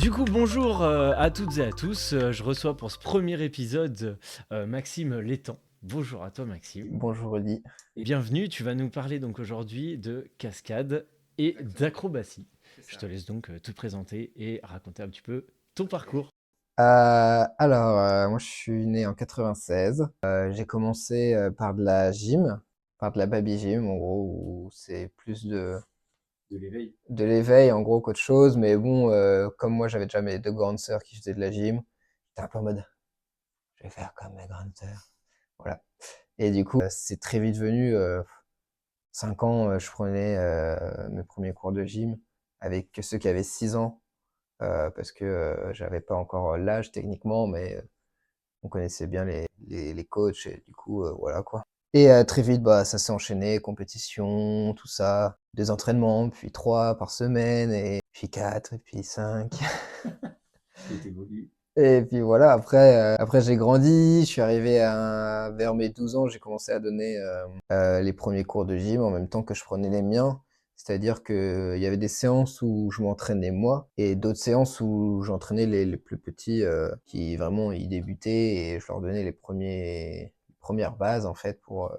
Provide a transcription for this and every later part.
Du coup, bonjour à toutes et à tous. Je reçois pour ce premier épisode Maxime Létang. Bonjour à toi, Maxime. Bonjour Rudy. Bienvenue. Tu vas nous parler donc aujourd'hui de cascade et d'acrobatie. Je te laisse donc te présenter et raconter un petit peu ton parcours. Moi je suis né en 96. J'ai commencé par de la gym, par de la baby gym en gros, où c'est plus De l'éveil. de l'éveil en gros qu'autre chose. Mais bon, comme moi j'avais déjà mes deux grandes sœurs qui faisaient de la gym, j'étais un peu en mode, je vais faire comme mes grandes sœurs. Voilà. Et du coup, c'est très vite venu. 5 ans, je prenais mes premiers cours de gym avec ceux qui avaient 6 ans, parce que j'avais pas encore l'âge techniquement, mais on connaissait bien les coachs et du coup, voilà quoi. Et très vite, bah, ça s'est enchaîné, compétition, tout ça, 2 entraînements, puis 3 par semaine, et puis 4, et puis 5. Et t'évolues. Et puis voilà, après j'ai grandi, je suis arrivé vers mes 12 ans, j'ai commencé à donner les premiers cours de gym en même temps que je prenais les miens. C'est-à-dire qu'il y avait des séances où je m'entraînais moi et d'autres séances où j'entraînais les plus petits qui vraiment y débutaient et je leur donnais les premières bases en fait pour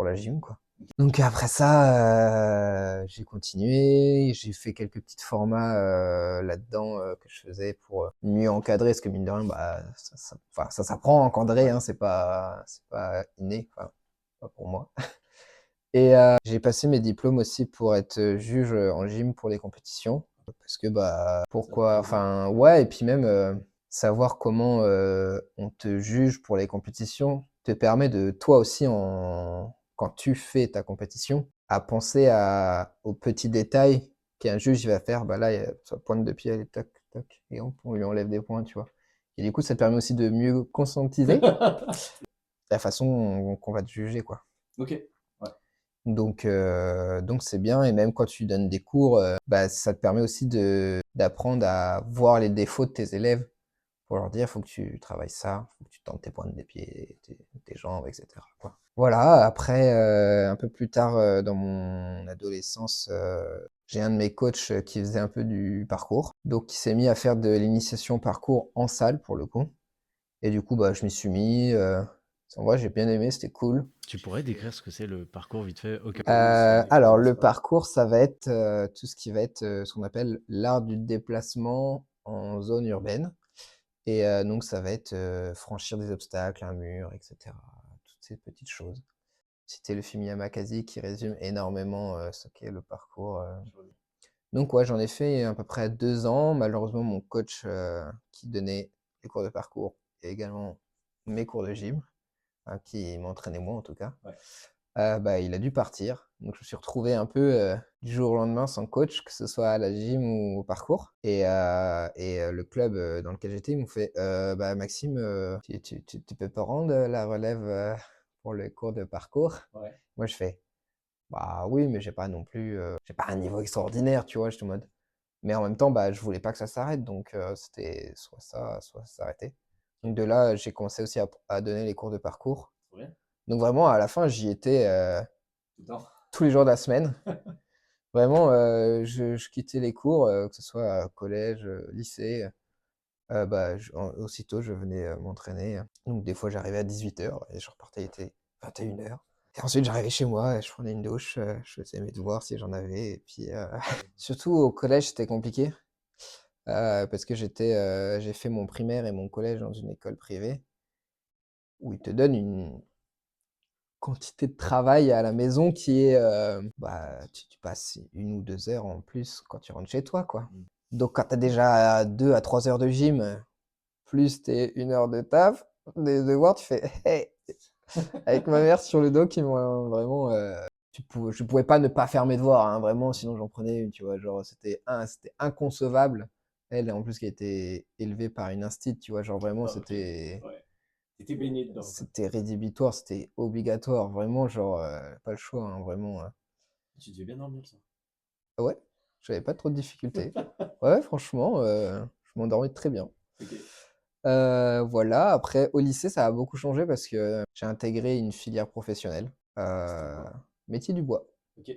la gym quoi. Donc après ça, j'ai continué, j'ai fait quelques petits formats là-dedans que je faisais pour mieux encadrer, parce que mine de rien, bah, enfin, ça s'apprend à encadrer, hein, c'est pas inné, enfin, pas pour moi. Et j'ai passé mes diplômes aussi pour être juge en gym pour les compétitions, parce que bah pourquoi, enfin ouais, et puis même savoir comment on te juge pour les compétitions te permet de toi aussi quand tu fais ta compétition à penser aux petits détails qu'un juge il va faire. Bah là, sa pointe de pied, elle est toc toc, et on lui enlève des points, tu vois. Et du coup, ça te permet aussi de mieux conscientiser la façon qu'on va te juger, quoi. Ok. Ouais. Donc c'est bien, et même quand tu donnes des cours, bah, ça te permet aussi d'apprendre à voir les défauts de tes élèves pour leur dire: «Faut que tu travailles ça, faut que tu tentes tes pointes des pieds, tes jambes, et cetera, quoi». Voilà, après, un peu plus tard, dans mon adolescence, j'ai un de mes coachs qui faisait un peu du parcours, donc il s'est mis à faire de l'initiation parcours en salle, pour le coup, et du coup, bah, je m'y suis mis, en vrai, j'ai bien aimé, c'était cool. Tu pourrais décrire ce que c'est le parcours vite fait au cas où Alors le parcours, ça va être tout ce qui va être ce qu'on appelle l'art du déplacement en zone urbaine. Et donc ça va être franchir des obstacles, un mur, etc. Toutes ces petites choses. C'était le film Yamakasi qui résume énormément ce qu'est le parcours. Donc ouais, j'en ai fait à peu près 2 ans. Malheureusement, mon coach qui donnait les cours de parcours et également mes cours de gym, hein, qui m'entraînait moi en tout cas, Ouais. bah, il a dû partir. Donc je me suis retrouvé un peu du jour au lendemain sans coach, que ce soit à la gym ou au parcours. Et le club dans lequel j'étais, ils m'ont fait bah, Maxime, tu peux pas rendre la relève pour le cours de parcours? Ouais. Moi je fais bah oui, mais j'ai pas non plus, j'ai pas un niveau extraordinaire, tu vois, j'étais en mode. Mais en même temps, bah, je voulais pas que ça s'arrête, donc c'était soit ça s'arrêtait. Donc de là, j'ai commencé aussi à donner les cours de parcours. Ouais. Donc vraiment, à la fin, j'y étais Tout le temps. tous les jours de la semaine. Vraiment, je quittais les cours, que ce soit collège, lycée, bah, aussitôt je venais m'entraîner. Donc des fois, j'arrivais à 18h et je repartais, il était 21h. Et ensuite, j'arrivais chez moi, et je prenais une douche, je faisais mes devoirs si j'en avais. Et puis, surtout au collège, c'était compliqué, parce que j'ai fait mon primaire et mon collège dans une école privée où ils te donnent une quantité de travail à la maison qui est, bah, tu passes 1 ou 2 heures en plus quand tu rentres chez toi, quoi. Mm. Donc quand tu as déjà 2 à 3 heures de gym, plus tes 1 heure de taf, des devoirs, tu fais: «Hey!» avec ma mère sur le dos qui m'a vraiment, je pouvais pas ne pas faire mes devoirs, hein, vraiment, sinon j'en prenais une, tu vois? Genre c'était inconcevable. Elle, en plus, qui a été élevée par une institut, tu vois? Genre vraiment Ah, ok. Ouais. T'étais baigné dedans, quoi. c'était rédhibitoire, c'était obligatoire, vraiment, genre, pas le choix, hein, vraiment, Tu devais bien dormir, ça. ouais, j'avais pas trop de difficultés. Ouais, franchement, je m'endormais très bien. Ok. Voilà, après au lycée, ça a beaucoup changé parce que j'ai intégré une filière professionnelle, C'était quoi? métier du bois. Ok.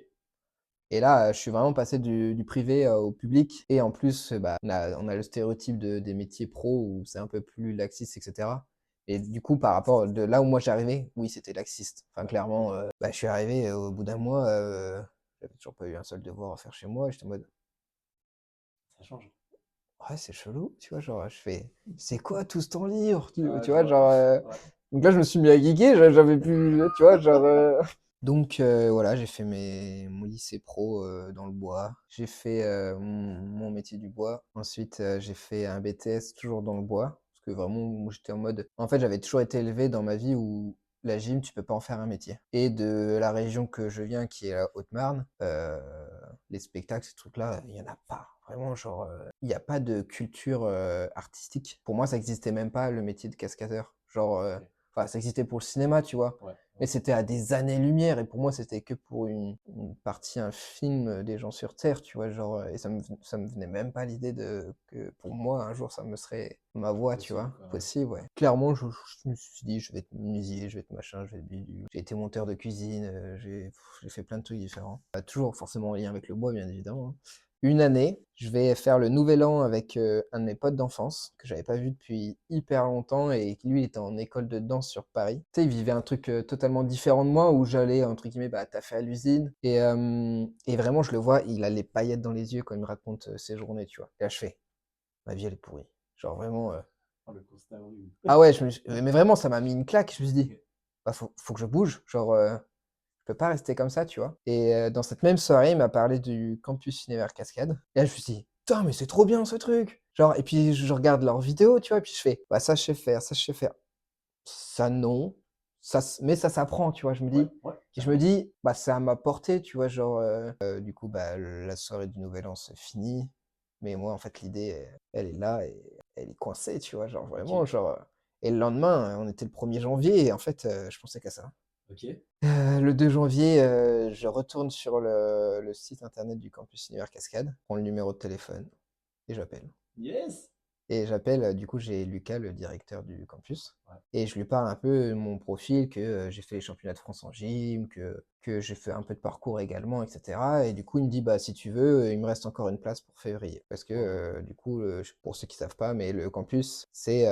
Et là, je suis vraiment passé du privé au public. Et en plus, bah, on a le stéréotype des métiers pro où c'est un peu plus laxiste, etc. Et du coup, par rapport de là où moi j'arrivais, oui, c'était laxiste. Enfin, clairement, bah, je suis arrivé au bout d'un mois, j'avais toujours pas eu un seul devoir à faire chez moi. J'étais en mode, Ça change. ouais, c'est chelou, tu vois, genre, je fais, c'est quoi tout ce temps libre, Ouais, tu je vois, vois. genre, Ouais. donc là, je me suis mis à geeker, j'avais plus, tu vois, genre, Donc voilà, j'ai fait mon lycée pro dans le bois. J'ai fait mon métier du bois. Ensuite, j'ai fait un BTS toujours dans le bois. Parce que vraiment, moi, j'étais en mode. En fait, j'avais toujours été élevé dans ma vie où la gym, tu peux pas en faire un métier. Et de la région que je viens, qui est la Haute-Marne, les spectacles, ces trucs-là, il y en a pas. Vraiment, genre, il n'y a pas de culture artistique. Pour moi, ça existait même pas le métier de cascadeur. Genre, Ok. enfin, ça existait pour le cinéma, tu vois. Ouais. Mais c'était à des années-lumière, et pour moi, c'était que pour une partie, un film des gens sur Terre, tu vois, genre, et ça me venait même pas l'idée que pour moi, un jour, ça me serait ma voix, tu Possible, vois, quoi. Ouais. possible, ouais. Clairement, je me suis dit, je vais être menuisier, je vais être machin, je vais être bidu. J'ai été monteur de cuisine, j'ai fait plein de trucs différents. Toujours forcément en lien avec le bois, bien évidemment, hein. Une année, je vais faire le nouvel an avec un de mes potes d'enfance que j'avais pas vu depuis hyper longtemps et qui lui était en école de danse sur Paris. Tu sais, il vivait un truc totalement différent de moi où j'allais entre guillemets bah taffer à l'usine et vraiment je le vois, il a les paillettes dans les yeux quand il me raconte ses journées, tu vois. Et là je fais, ma vie elle est pourrie. Genre vraiment. Oh, le constat horrible. Ah ouais, mais vraiment ça m'a mis une claque. Je me suis dit, bah faut que je bouge. Genre je peux pas rester comme ça, tu vois. Et dans cette même soirée, il m'a parlé du campus Univers Cascade. Et là, je me suis dit, putain, mais c'est trop bien ce truc. Genre, et puis je regarde leurs vidéos, tu vois, et puis je fais, bah ça je sais faire, ça je sais faire. Ça non, mais ça s'apprend, tu vois. Je me Ouais, dis, ouais, et je me carrément. dis, bah c'est à ma portée, tu vois, genre, du coup, bah la soirée du Nouvel An se finit. Mais moi, en fait, l'idée, elle est là et elle est coincée, tu vois, genre vraiment, Ok. genre. Et le lendemain, on était le 1er janvier, et en fait, je pensais qu'à ça. Ok. Le 2 janvier, je retourne sur le site internet du campus Univers Cascade, prends le numéro de téléphone et j'appelle. Yes! Et j'appelle, du coup, j'ai Lucas, le directeur du campus, Ouais. et je lui parle un peu de mon profil, que j'ai fait les championnats de France en gym, que j'ai fait un peu de parcours également, etc. Et du coup, il me dit, bah, si tu veux, il me reste encore une place pour février. Parce que, Ok. du coup, pour ceux qui savent pas, mais le campus, c'est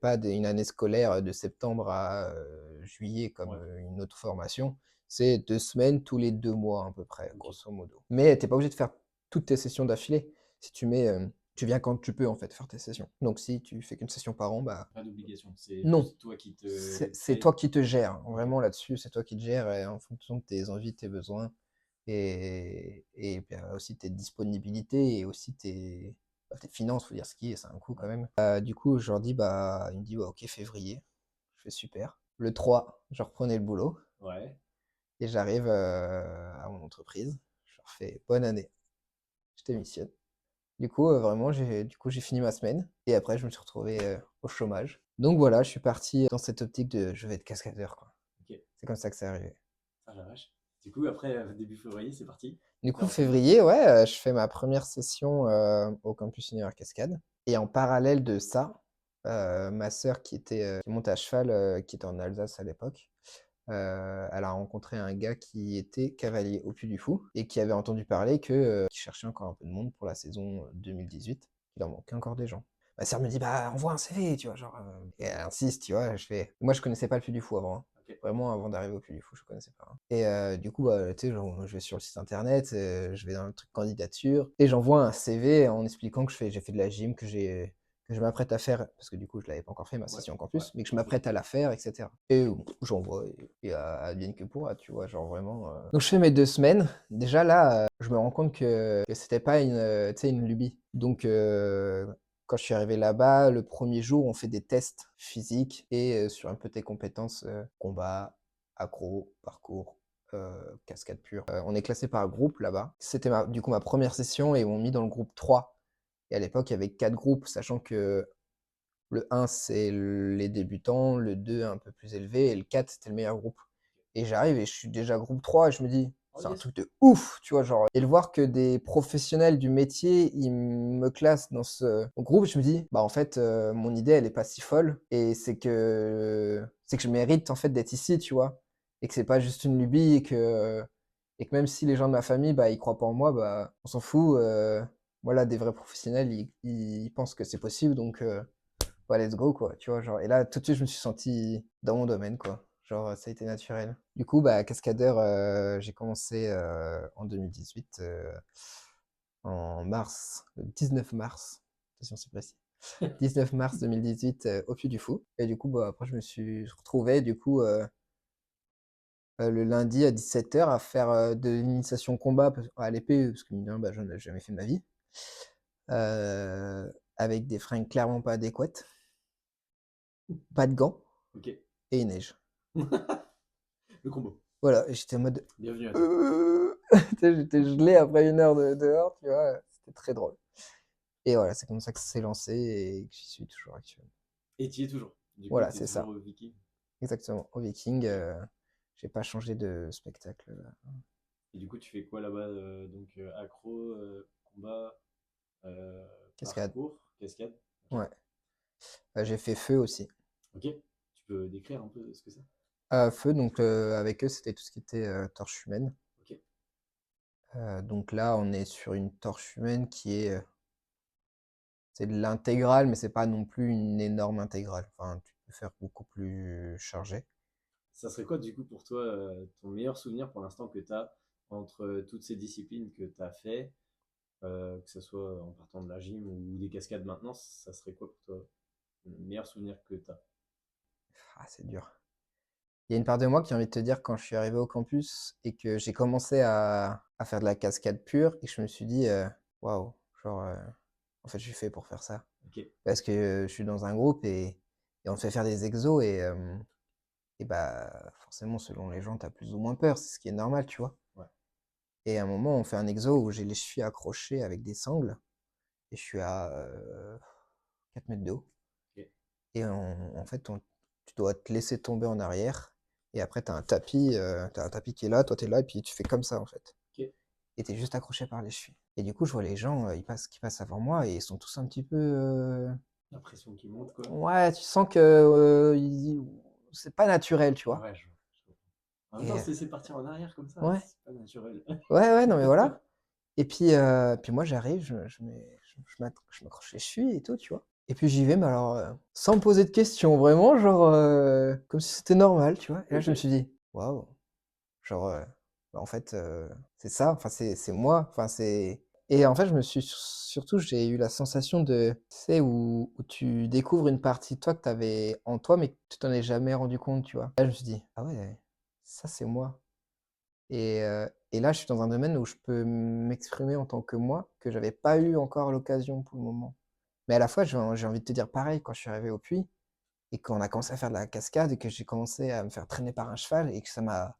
pas une année scolaire de septembre à juillet comme Ouais. une autre formation. C'est 2 semaines tous les 2 mois à peu près, Ok. grosso modo. Mais t'es pas obligé de faire toutes tes sessions d'affilée. Si tu mets tu viens quand tu peux en fait faire tes sessions. Donc si tu fais qu'une session par an, bah Pas d'obligation. C'est non. plus toi qui te C'est crée. toi qui te gères. Ok. Vraiment là-dessus, c'est toi qui te gères en fonction de tes envies, tes besoins et bien, aussi tes disponibilités et aussi tes finances, faut dire ce qui est, c'est un coût Ouais. quand même. Du coup, je leur dis, bah, il me dit, ouais, ok, février. Je fais super. Le 3, je reprenais le boulot Ouais. et j'arrive à mon entreprise. Je leur fais bonne année. Je démissionne. Du coup, vraiment, j'ai fini ma semaine et après, je me suis retrouvé au chômage. Donc voilà, je suis parti dans cette optique de je vais être cascadeur, quoi. Ok. C'est comme ça que c'est arrivé. Ah la vache. Du coup, après, début février, c'est parti. Du T'es coup, repris. février, ouais, je fais ma première session au campus Univers Cascade. Et en parallèle de ça, ma sœur qui monte à cheval, qui était en Alsace à l'époque, elle a rencontré un gars qui était cavalier au Puy du Fou et qui avait entendu parler qu'il cherchait encore un peu de monde pour la saison 2018. Il en manquait encore des gens. Ma sœur me dit, bah, envoie un CV, tu vois, genre. Et elle insiste, tu vois, je fais. Moi, je connaissais pas le Puy du Fou avant, hein. Ok. Vraiment, avant d'arriver au Puy du Fou, je connaissais pas, hein. Et du coup, bah, tu sais, je vais sur le site internet, je vais dans le truc candidature et j'envoie un CV en expliquant que j'ai fait de la gym, que je m'apprête à faire, parce que du coup, je l'avais pas encore fait, ma Ouais. session en Ouais. campus, mais que je Ok. m'apprête à la faire, etc. Et j'envoie, et advienne que pourra, tu vois, genre vraiment. Donc, je fais mes 2 semaines. Déjà là, je me rends compte que c'était pas tu sais, une lubie. Donc, quand je suis arrivé là-bas, le premier jour, on fait des tests physiques et sur un peu tes compétences combat, accro, parcours, cascade pure. On est classé par groupe là-bas. C'était du coup ma première session et ils m'ont mis dans le groupe 3. Et à l'époque, il y avait 4 groupes, sachant que le 1, c'est les débutants, le 2 un peu plus élevé, et le 4, c'était le meilleur groupe. Et j'arrive et je suis déjà groupe 3 et je me dis, Oh c'est un yes. truc de ouf, tu vois, genre. Et le voir que des professionnels du métier, ils me classent dans ce groupe, je me dis, bah en fait, mon idée, elle est pas si folle. Et c'est que je mérite en fait d'être ici, tu vois. Et que c'est pas juste une lubie et que même si les gens de ma famille, bah, ils croient pas en moi, bah, on s'en fout. Voilà, des vrais professionnels, ils pensent que c'est possible, donc bah, let's go, quoi, tu vois, genre. Et là, tout de suite, je me suis senti dans mon domaine, quoi. Genre, ça a été naturel. Du coup, bah, cascadeur, j'ai commencé en 2018, en mars, le 19 mars, attention, c'est précis. 19 mars 2018 au Puy du Fou. Et du coup, bah, après, je me suis retrouvé, du coup, le lundi à 17h à faire de l'initiation combat à l'épée, parce que mine de rien, bah, j'en ai jamais fait de ma vie, avec des fringues clairement pas adéquates, pas de gants Ok. et il neige. Le combo. Voilà, et j'étais en mode. Bienvenue à toi. Tu sais, j'étais gelé après une heure dehors, tu vois, c'était très drôle. Et voilà, c'est comme ça que ça s'est lancé et que j'y suis toujours actuellement. Et tu y es toujours. Du coup, Voilà, tu es c'est toujours ça, au Viking. exactement. Au Viking, Ok. j'ai pas changé de spectacle là. Et du coup, tu fais quoi là-bas donc accro, combat, euh, Cascade, parcours, cascade. Ok. ouais. J'ai fait feu aussi. Ok. Tu peux décrire un peu ce que c'est? Feu, donc avec eux, c'était tout ce qui était torche humaine. Ok. Donc là, on est sur une torche humaine qui est, c'est de l'intégrale, mais c'est pas non plus une énorme intégrale. Enfin, tu peux faire beaucoup plus chargé. Ça serait quoi du coup pour toi ton meilleur souvenir pour l'instant que tu as entre toutes ces disciplines que tu as fait, que ce soit en partant de la gym ou des cascades maintenant, ça serait quoi pour toi le meilleur souvenir que tu as? Ah, c'est dur. Il y a une part de moi qui a envie de te dire quand je suis arrivé au campus et que j'ai commencé à faire de la cascade pure et que je me suis dit, waouh, genre, en fait, je suis fait pour faire ça. Ok. Parce que je suis dans un groupe et on te fait faire des exos et bah, forcément, selon les gens, tu as plus ou moins peur, c'est ce qui est normal, tu vois. Ouais. Et à un moment, on fait un exo où j'ai les chevilles accrochées avec des sangles et je suis à 4 mètres de haut. Ok. Et en fait, tu dois te laisser tomber en arrière. Et après, t'as un tapis qui est là, toi, t'es là, et puis tu fais comme ça, en fait. Ok. Et t'es juste accroché par les chevilles. Et du coup, je vois les gens, qui passent avant moi, et ils sont tous un petit peu. La pression qui monte quoi. Ouais, tu sens que c'est pas naturel, tu vois. Ouais, je comprends. En même temps, Et se laisser partir en arrière comme ça, ouais, c'est pas naturel. ouais, non, mais voilà. Et puis moi, j'arrive, je m'accroche les chevilles et tout, tu vois. Et puis j'y vais, mais alors, sans me poser de questions, vraiment, genre, comme si c'était normal, tu vois. Et là, je me Ok. suis dit, waouh, genre, bah, en fait, c'est ça, enfin, c'est moi, enfin, c'est. Et en fait, surtout, j'ai eu la sensation de, tu sais, où tu découvres une partie de toi que tu avais en toi, mais que tu t'en es jamais rendu compte, tu vois. Là, je me suis dit, ah ouais, ça, c'est moi. Et là, je suis dans un domaine où je peux m'exprimer en tant que moi, que j'avais pas eu encore l'occasion pour le moment. Mais à la fois, j'ai envie de te dire pareil quand je suis arrivé au puits et qu'on a commencé à faire de la cascade et que j'ai commencé à me faire traîner par un cheval et que ça m'a.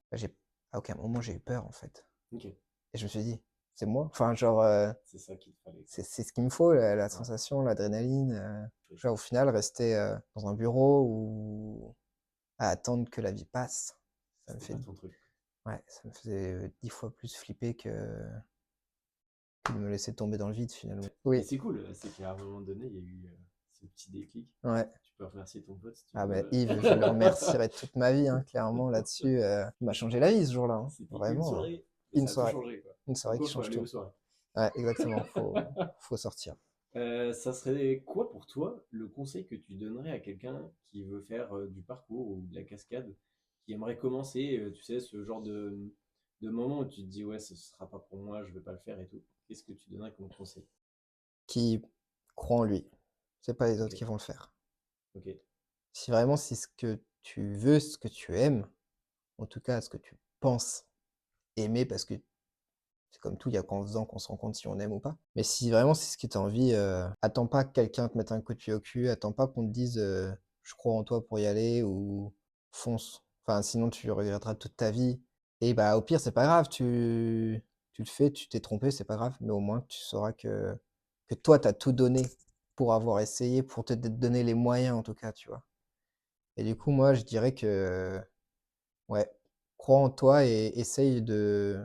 À aucun moment j'ai eu peur en fait. Ok. Et je me suis dit, c'est moi. Enfin, genre, C'est ça qu'il te fallait quoi. c'est ce qu'il me faut, la Ouais. sensation, l'adrénaline. Ok. Genre, au final, rester dans un bureau ou à attendre que la vie passe, ça me C'était fait. pas ton truc. Ouais, ça me faisait 10 fois plus flipper que de me laisser tomber dans le vide finalement. Et Oui, c'est cool, c'est qu'à un moment donné, il y a eu ce petit déclic. ouais. Tu peux remercier ton pote si tu Ah ben veux. Yves, je le remercierai toute ma vie, hein, clairement là-dessus. Il m'a changé la vie ce jour-là, hein, C'était une vraiment. soirée, mais Une ça a tout soirée, changé quoi. une soirée Pourquoi qui faut change aller aux tout. soirées? Ouais, exactement, faut sortir. Ça serait quoi pour toi le conseil que tu donnerais à quelqu'un qui veut faire du parcours ou de la cascade, qui aimerait commencer, tu sais, ce genre de moment où tu te dis ouais, ce sera pas pour moi, je vais pas le faire et tout. Qu'est-ce que tu donnerais comme conseil? Qui croit en lui, c'est pas les Ok, autres qui vont le faire. ok, Si vraiment c'est ce que tu veux, ce que tu aimes, en tout cas ce que tu penses aimer, parce que c'est comme tout, il y a qu'en faisant qu'on se rend compte si on aime ou pas. Mais si vraiment c'est ce qui t'a envie, attends pas que quelqu'un te mette un coup de pied au cul, attends pas qu'on te dise je crois en toi pour y aller ou fonce. Enfin, sinon tu regretteras toute ta vie. Et bah au pire, c'est pas grave, tu le fais, tu t'es trompé, c'est pas grave, mais au moins tu sauras que toi, t'as tout donné pour avoir essayé, pour te donner les moyens en tout cas, tu vois. Et du coup, moi, je dirais que ouais, crois en toi et essaye de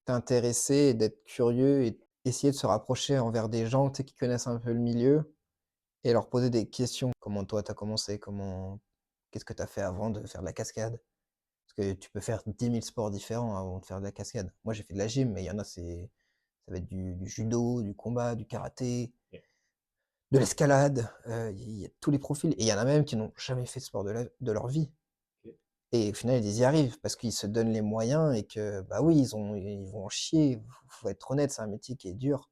t'intéresser et d'être curieux et essayer de se rapprocher envers des gens, tu sais, qui connaissent un peu le milieu et leur poser des questions. Comment toi t'as commencé? Qu'est-ce que t'as fait avant de faire de la cascade? Parce que tu peux faire 10 000 sports différents avant de faire de la cascade. Moi, j'ai fait de la gym, mais il y en a, ça va être du judo, du combat, du karaté, Ok. de l'escalade. Il y a tous les profils. Et il y en a même qui n'ont jamais fait de sport de leur vie. Ok. Et au final, ils y arrivent parce qu'ils se donnent les moyens et que, bah oui, ils vont en chier. Faut être honnête, c'est un métier qui est dur.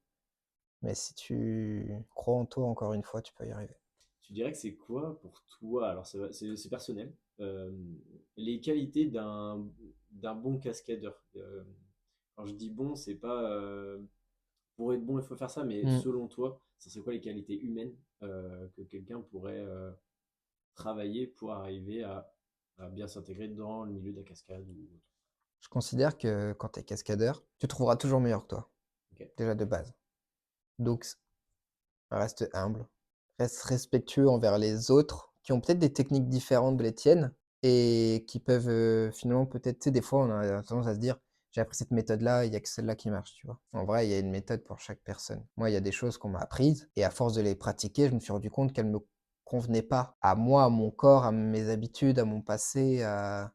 Mais si tu crois en toi, encore une fois, tu peux y arriver. Tu dirais que c'est quoi pour toi, alors c'est personnel, les qualités d'un bon cascadeur? Quand je dis bon, c'est pas pour être bon, il faut faire ça, mais Mm. selon toi, ça serait quoi les qualités humaines que quelqu'un pourrait travailler pour arriver à bien s'intégrer dans le milieu de la cascade ou autre? Je considère que quand tu es cascadeur, tu trouveras toujours meilleur que toi, Ok. déjà de base. Donc, reste humble, reste respectueux envers les autres qui ont peut-être des techniques différentes de les tiennes et qui peuvent finalement peut-être, tu sais, des fois on a tendance à se dire, j'ai appris cette méthode-là, il n'y a que celle-là qui marche, tu vois. En vrai, il y a une méthode pour chaque personne. Moi, il y a des choses qu'on m'a apprises et à force de les pratiquer, je me suis rendu compte qu'elles ne me convenaient pas à moi, à mon corps, à mes habitudes, à mon passé, à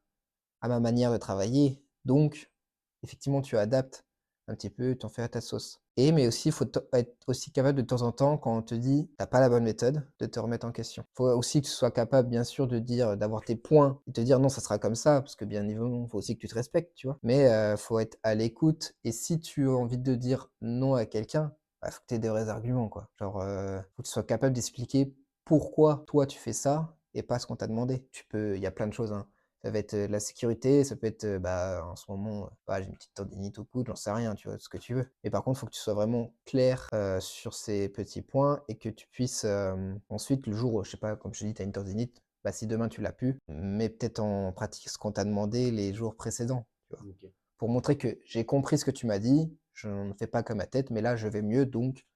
ma manière de travailler. Donc, effectivement, tu adaptes un petit peu, tu en fais à ta sauce. Mais aussi, il faut être aussi capable de temps en temps, quand on te dit t'as pas la bonne méthode, de te remettre en question. Il faut aussi que tu sois capable, bien sûr, de dire, d'avoir tes points et te dire non, ça sera comme ça, parce que bien évidemment, il faut aussi que tu te respectes, tu vois. Mais faut être à l'écoute. Et si tu as envie de dire non à quelqu'un, bah, faut que tu aies des vrais arguments, quoi. Genre, faut que tu sois capable d'expliquer pourquoi toi tu fais ça et pas ce qu'on t'a demandé. Il y a plein de choses, hein. Ça va être la sécurité, ça peut être, bah, en ce moment, bah, j'ai une petite tendinite au coude, j'en sais rien, tu vois, ce que tu veux. Mais par contre, il faut que tu sois vraiment clair sur ces petits points et que tu puisses ensuite, le jour où, je sais pas, comme je te dis, tu as une tendinite, bah, si demain tu l'as plus, mets peut-être en pratique ce qu'on t'a demandé les jours précédents, tu vois. Ok. Pour montrer que j'ai compris ce que tu m'as dit, je ne fais pas comme ma tête, mais là, je vais mieux, donc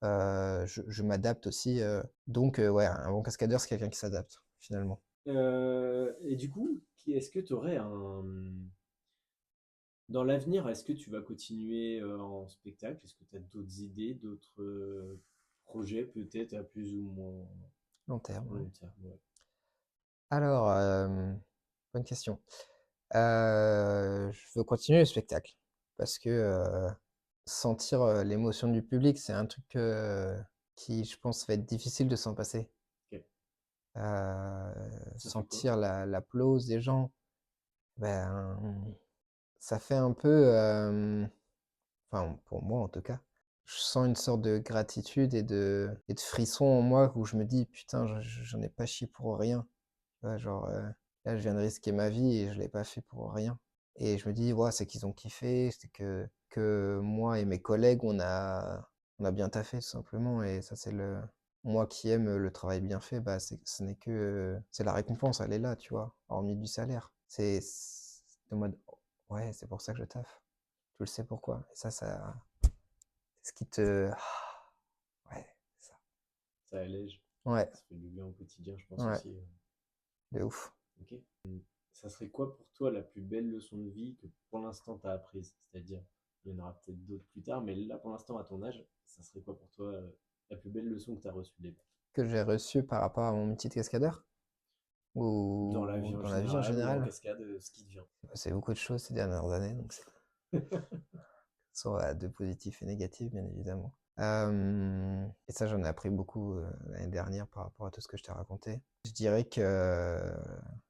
je m'adapte aussi. Donc, ouais, un bon cascadeur, c'est quelqu'un qui s'adapte, finalement. Et du coup, est-ce que tu aurais dans l'avenir, est-ce que tu vas continuer en spectacle? Est-ce que tu as d'autres idées, d'autres projets peut-être à plus ou moins Long terme, ouais. long terme? Ouais. Alors, bonne question. Je veux continuer le spectacle parce que sentir l'émotion du public, c'est un truc qui, je pense, va être difficile de s'en passer. Ok. Ça fait quoi? Sentir l'applause des gens, ben, ça fait un peu, enfin, pour moi en tout cas, je sens une sorte de gratitude et de frisson en moi où je me dis, putain, j'en ai pas chié pour rien. Tu vois, genre, là, je viens de risquer ma vie et je l'ai pas fait pour rien. Et je me dis, ouais, c'est qu'ils ont kiffé, c'est que moi et mes collègues, on a bien taffé, tout simplement. Et ça, moi qui aime le travail bien fait, bah, ce n'est que, c'est la récompense, elle est là, tu vois, hormis du salaire. C'est en mode, ouais, c'est pour ça que je taffe. Tu le sais pourquoi. Et ça, c'est ce qui te, ouais, c'est ça. Ça allège. Ouais, Ça fait du bien au quotidien, je pense ouais, aussi. de ouf. Ok. Ça serait quoi pour toi la plus belle leçon de vie que pour l'instant tu as apprise? C'est-à-dire, il y en aura peut-être d'autres plus tard, mais là pour l'instant à ton âge, ça serait quoi pour toi la plus belle leçon que tu as reçue des Que j'ai reçu par rapport à mon métier de cascadeur dans la vie ou en dans la vie en général ou en général. cascade, ce qui te vient. C'est beaucoup de choses ces dernières années, donc c'est soit de positif et négatif, bien évidemment. Et ça, j'en ai appris beaucoup l'année dernière par rapport à tout ce que je t'ai raconté. Je dirais que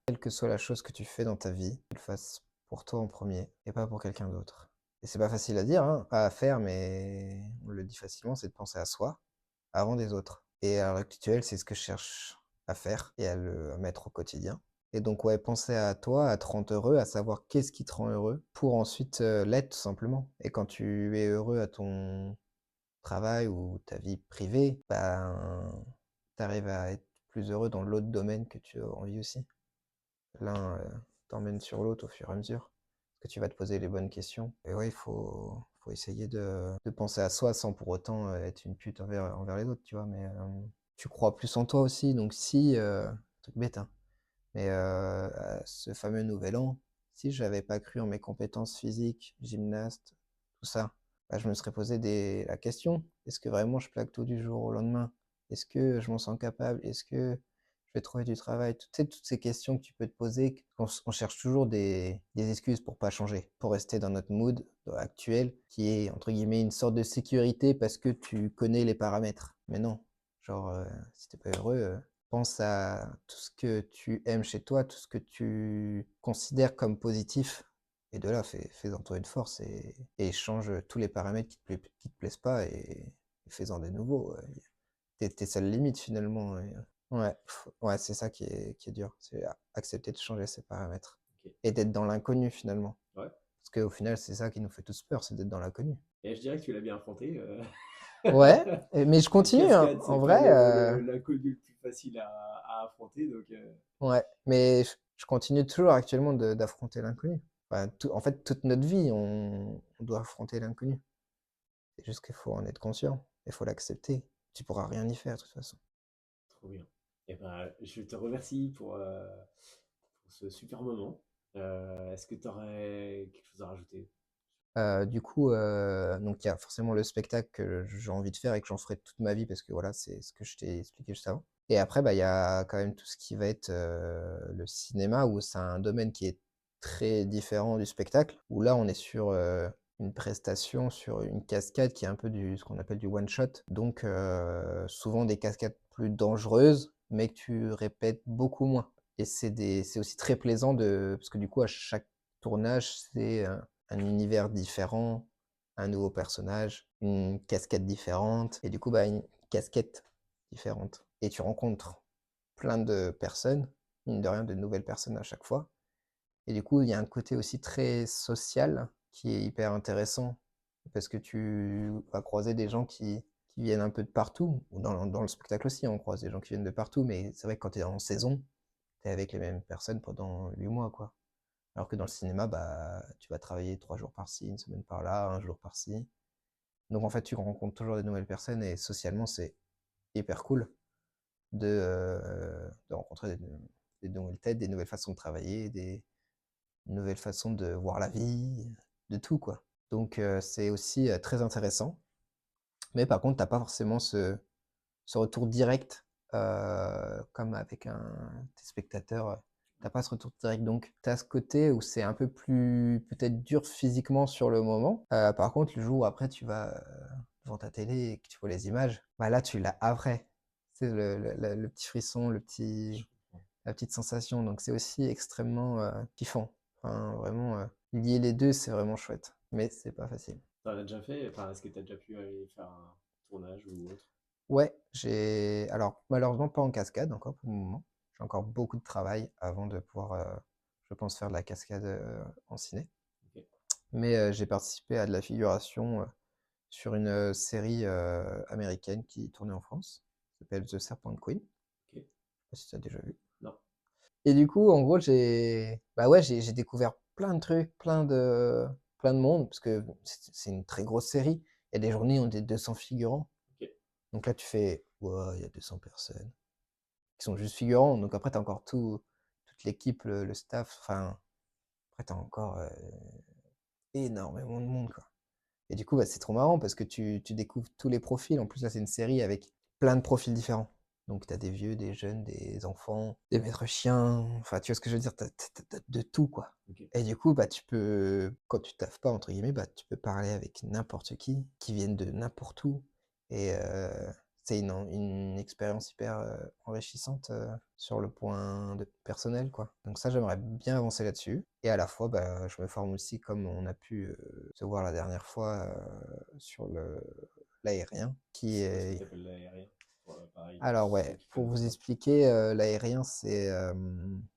quelle que soit la chose que tu fais dans ta vie, tu le fasses pour toi en premier et pas pour quelqu'un d'autre. Et c'est pas facile à dire, hein, pas à faire, mais on le dit facilement, c'est de penser à soi avant des autres. Et à l'heure actuelle, c'est ce que je cherche à faire et à mettre au quotidien. Et donc, ouais, penser à toi, à te rendre heureux, à savoir qu'est-ce qui te rend heureux, pour ensuite l'être tout simplement. Et quand tu es heureux à ton travail ou ta vie privée, ben, tu arrives à être plus heureux dans l'autre domaine que tu as envie aussi. L'un t'emmène sur l'autre au fur et à mesure, parce que tu vas te poser les bonnes questions. Et ouais, faut essayer de penser à soi sans pour autant être une pute envers les autres, tu vois. Mais tu crois plus en toi aussi, donc si, truc bête, hein, mais à ce fameux nouvel an, si j'avais pas cru en mes compétences physiques, gymnaste, tout ça, bah, je me serais posé la question, est-ce que vraiment je plaque tout du jour au lendemain? Est-ce que je m'en sens capable? Est-ce que je vais trouver du travail. Tu sais, toutes ces questions que tu peux te poser, on cherche toujours des excuses pour pas changer, pour rester dans notre mood actuel, qui est, entre guillemets, une sorte de sécurité parce que tu connais les paramètres. Mais non, genre, si t'es pas heureux, pense à tout ce que tu aimes chez toi, tout ce que tu considères comme positif. Et de là, fais-en toi une force et change tous les paramètres qui te plaisent pas et fais-en des nouveaux. Tes seules limites finalement. Ouais, ouais, c'est ça qui est dur. C'est accepter de changer ses paramètres. Ok. Et d'être dans l'inconnu finalement. Ouais. Parce qu'au final, c'est ça qui nous fait tous peur, c'est d'être dans l'inconnu. Et je dirais que tu l'as bien affronté. Ouais, mais je continue, hein. Cascade, En c'est pas vrai, l'inconnu le plus facile à affronter. Donc, ouais. Mais je continue toujours actuellement d'affronter l'inconnu. Enfin, en fait, toute notre vie, on doit affronter l'inconnu. C'est juste qu'il faut en être conscient. Il faut l'accepter. Tu pourras rien y faire de toute façon. trop bien. Et ben, je te remercie pour ce super moment. Est-ce que tu aurais quelque chose à rajouter? Du coup, donc il y a forcément le spectacle que j'ai envie de faire et que j'en ferai toute ma vie parce que voilà, c'est ce que je t'ai expliqué juste avant. Et après, bah, il y a quand même tout ce qui va être le cinéma où c'est un domaine qui est très différent du spectacle, où là on est sur une prestation, sur une cascade qui est un peu ce qu'on appelle du one shot. Donc souvent des cascades plus dangereuses, mais que tu répètes beaucoup moins. Et c'est aussi très plaisant parce que du coup à chaque tournage, c'est un univers différent, un nouveau personnage, une casquette différente, et du coup, bah, une casquette différente. Et tu rencontres plein de personnes, mine de rien, de nouvelles personnes à chaque fois. Et du coup, il y a un côté aussi très social qui est hyper intéressant, parce que tu vas croiser des gens qui viennent un peu de partout. Dans le spectacle aussi, on croise des gens qui viennent de partout, mais c'est vrai que quand tu es en saison, tu es avec les mêmes personnes pendant 8 mois, quoi. Alors que dans le cinéma, bah, tu vas travailler 3 jours par-ci, une semaine par-là, un jour par-ci. Donc en fait, tu rencontres toujours des nouvelles personnes et socialement, c'est hyper cool de rencontrer des nouvelles têtes, des nouvelles façons de travailler, des nouvelles façons de voir la vie, de tout quoi. Donc c'est aussi très intéressant. Mais par contre, t'as pas forcément ce retour direct comme avec tes spectateurs. T'as pas ce retour direct, donc tu as ce côté où c'est un peu plus peut-être dur physiquement sur le moment. Par contre, le jour où après tu vas devant ta télé et que tu vois les images, bah là tu l'as après. C'est le petit frisson, la petite sensation. Donc c'est aussi extrêmement kiffant. Enfin, vraiment, lier les deux, c'est vraiment chouette. Mais c'est pas facile. T'en as déjà fait? Enfin, est-ce que tu as déjà pu aller faire un tournage ou autre? Ouais, alors malheureusement pas en cascade encore pour le moment. J'ai encore beaucoup de travail avant de pouvoir, je pense, faire de la cascade en ciné. Ok. Mais j'ai participé à de la figuration sur une série américaine qui tournait en France, qui s'appelle The Serpent Queen. Ok. Je sais pas si tu as déjà vu. Non. Et du coup, en gros, bah ouais, j'ai découvert plein de trucs, plein de monde, parce que c'est une très grosse série. Il y a des journées où on est 200 figurants. Ok. Donc là, tu fais, ouais, il y a 200 personnes qui sont juste figurants. Donc après, tu as encore toute l'équipe, le staff. Enfin, après, tu as encore énormément de monde, quoi. Et du coup, bah, c'est trop marrant parce que tu découvres tous les profils. En plus, là, c'est une série avec plein de profils différents. Donc, tu as des vieux, des jeunes, des enfants, des maîtres chiens. Enfin, tu vois ce que je veux dire? T'as de tout, quoi. Ok. Et du coup, bah, quand tu taffes pas, entre guillemets, bah, tu peux parler avec n'importe qui viennent de n'importe où. Et c'est une expérience hyper enrichissante sur le point personnel, quoi. Donc ça, j'aimerais bien avancer là-dessus. Et à la fois, bah, je me forme aussi, comme on a pu se voir la dernière fois, sur l'aérien, qui C'est quoi ce que tu est... appelles l'aérien? Pareil, pour Alors ceux ouais, qui pour connaîtraient vous pas. expliquer, l'aérien, c'est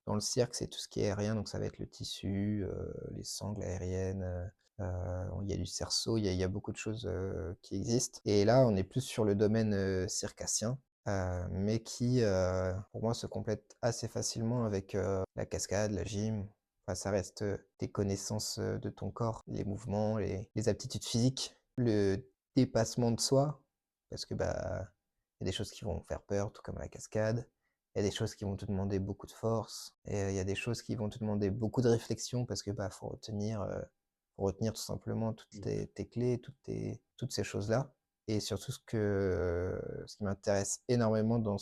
dans le cirque, c'est tout ce qui est aérien, donc ça va être le tissu, les sangles aériennes, il y a du cerceau, il y a beaucoup de choses qui existent. Et là, on est plus sur le domaine circassien, mais qui, pour moi, se complète assez facilement avec la cascade, la gym. Enfin, ça reste tes connaissances de ton corps, les mouvements, les aptitudes physiques, le dépassement de soi, parce que bah, il y a des choses qui vont faire peur, tout comme la cascade. Il y a des choses qui vont te demander beaucoup de force. Et il y a des choses qui vont te demander beaucoup de réflexion parce que bah, faut retenir tout simplement toutes Mm. tes clés, toutes ces choses-là. Et surtout, ce qui m'intéresse énormément dans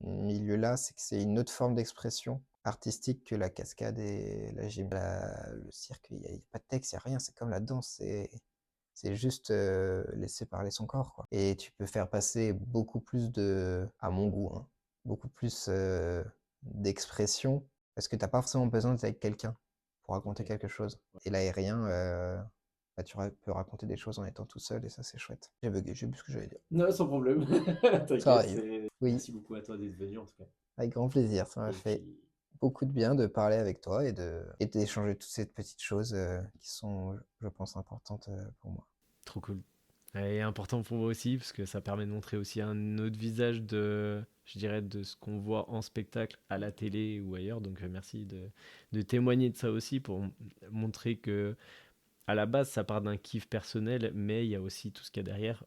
milieu-là, c'est que c'est une autre forme d'expression artistique que la cascade et la gym. Le cirque, il n'y a pas de texte, il n'y a rien, c'est comme la danse, c'est juste laisser parler son corps, quoi. Et tu peux faire passer beaucoup plus à mon goût, hein, beaucoup plus d'expression, parce que t'as pas forcément besoin d'être avec quelqu'un pour raconter Ok. quelque chose. Et l'aérien, bah, peux raconter des choses en étant tout seul, et ça, c'est chouette. J'ai bugué, j'ai plus ce que j'allais dire. Non, sans problème. Ça T'inquiète. arrive. Oui, Merci beaucoup à toi d'être venu en tout cas. avec grand plaisir. Ça m'a Et fait puis, beaucoup de bien de parler avec toi et d'échanger toutes ces petites choses qui sont, je pense, importantes pour moi. Trop cool. Et important pour moi aussi, parce que ça permet de montrer aussi un autre visage je dirais, de ce qu'on voit en spectacle à la télé ou ailleurs. Donc merci de témoigner de ça aussi pour montrer que à la base, ça part d'un kiff personnel, mais il y a aussi tout ce qu'il y a derrière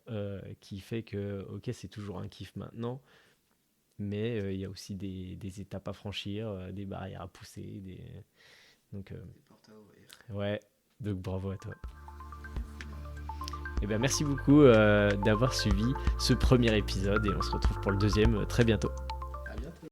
qui fait que, ok, c'est toujours un kiff maintenant, mais il y a aussi des étapes à franchir, des barrières à pousser. Donc, Des portes à ouvrir. ouais, donc bravo à toi. Et ben merci beaucoup d'avoir suivi ce premier épisode et on se retrouve pour le deuxième très bientôt.